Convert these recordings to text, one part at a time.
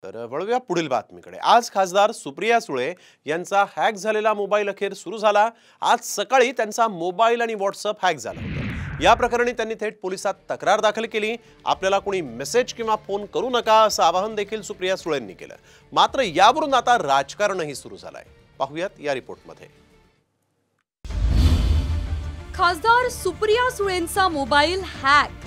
तर वळूया पुढील बातमीकडे। आज खासदार सुप्रिया सुळे यांचा हॅक झालेला मोबाईल अखेर सुरू झाला। आज सकाळी त्यांचा मोबाईल आणि व्हॉट्सअप हॅक झाला होता। या प्रकरणी त्यांनी थेट पोलिसात तक्रार दाखल केली। आपल्याला कोणी मेसेज किंवा फोन करू नका असं आवाहन देखील सुप्रिया सुळेंनी केलं। मात्र यावरून आता राजकारणही सुरू झालंय। पाहूयात या रिपोर्टमध्ये। खासदार सुप्रिया सुळेंचा मोबाईल हॅक।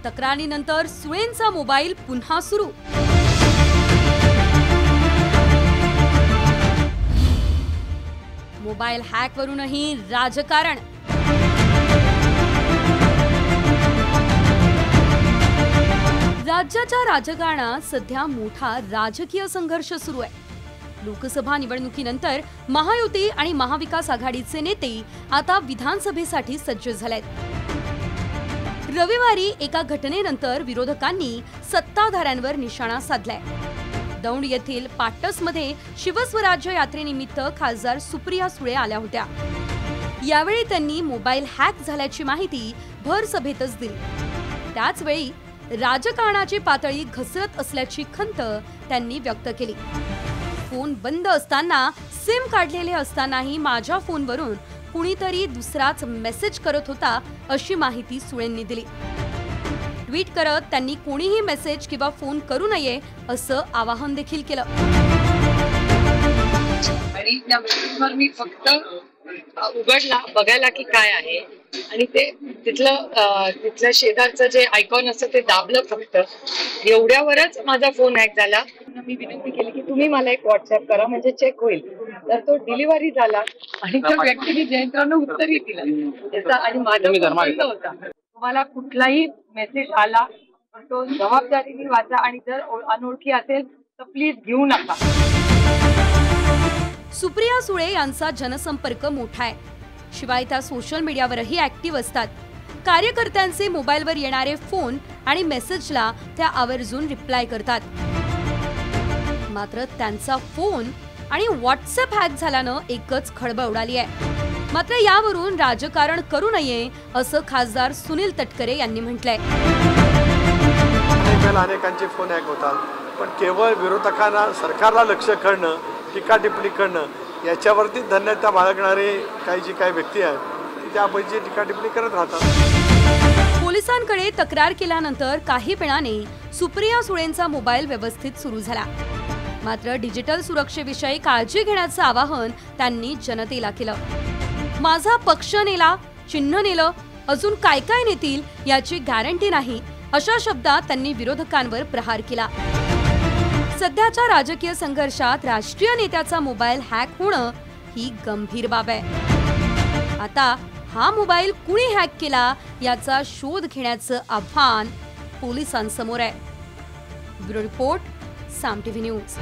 तक्रारीनंतर सुळेंचा मोबाईल पुन्हा सुरू। मोबाईल हॅक वरूनही राजकारण। राज्याच्या राजकारणात सध्या मोठा राजकीय संघर्ष सुरू आहे। लोकसभा निवडणुकीनंतर महायुती आणि महाविकास आघाडीचे नेते आता विधानसभेसाठी सज्ज झालेत। रविवारी एका घटनेनंतर विरोधकांनी सत्ताधाऱ्यांवर निशाणा साधलाय। दौंड येथील पाटसमध्ये शिवस्वराज्य यात्रेनिमित्त खासदार सुप्रिया सुळे आल्या होत्या। यावेळी त्यांनी मोबाईल हॅक झाल्याची माहिती भर सभेतच दिली। त्याच वेळी राजकारणाची पातळी घसरत असल्याची खंत त्यांनी व्यक्त केली। फोन बंद असताना सिम काढलेले असतानाही माझ्या फोनवरून कुणीतरी दुसराच मेसेज करत होता अशी माहिती सुळेंनी दिली। ट्विट करत त्यांनी कोणीही मेसेज किंवा फोन करू नये असं आवाहन देखील केलं। आणि त्या मेसेजवर मी फक्त उघडला बघायला की काय आहे आणि ते तिथलं शेजारचं जे आयकॉन असतं ते दाबलं फक्त। एवढ्यावरच माझा फोन हॅक झाला। मी विनंती केली की तुम्ही मला एक व्हॉट्सअप करा म्हणजे चेक होईल। तर तो डिलिव्हरी झाला आणि त्या व्यक्तीने जयंतरावनं उत्तरही दिलं त्याचा आणि माझा होता। तुम्हाला कुठलाही मेसेज आला तर तो जबाबदारीने वाचा आणि जर अनोळखी असेल तर प्लीज घेऊ नका। सुप्रिया सुळे यांचा जनसंपर्क मोठा आहे। शिवाय त्या सोशल मीडियावरही ऍक्टिव्ह असतात। कार्यकर्त्यांचे मोबाईलवर येणारे फोन आणि मेसेजला त्या आवर्जून रिप्लाय करतात। मात्र त्यांचा फोन आणि व्हॉट्सअप हॅक झाल्यानं एकच खळबळ उडाली आहे। मात्र यावरून राजकारण करू नये असं खासदार सुनील तटकरे यांनी म्हटलंय। अनेकांचे फोन हॅक होतात, पण केवळ विरोधकांना सरकारला लक्ष करणं, टीका टिप्पणी करणं याच्यावरती धन्यता बाळगणारे काही व्यक्ती आहेत त्यापैकी टीका टिप्पणी करत राहतात। पोलिसांकडे तक्रार केल्यानंतर काही वेळाने सुप्रिया सुळेंचा मोबाईल व्यवस्थित सुरू झाला। मात्र डिजिटल सुरक्षेविषयी काळजी घेण्याचं आवाहन त्यांनी जनतेला केलं। माझा पक्ष नेला, चिन्ह नेलं, अजून काय काय नेतील याची गॅरंटी नाही अशा शब्दात त्यांनी विरोधकांवर प्रहार केला। सध्याच्या राजकीय संघर्षात राष्ट्रीय नेत्याचा मोबाईल हॅक होणं ही गंभीर बाब आहे। आता हा मोबाईल कुणी हॅक केला याचा शोध घेण्याचं आव्हान पोलिसांसमोर आहे। ब्युरो रिपोर्ट, साम टीव्ही न्यूज।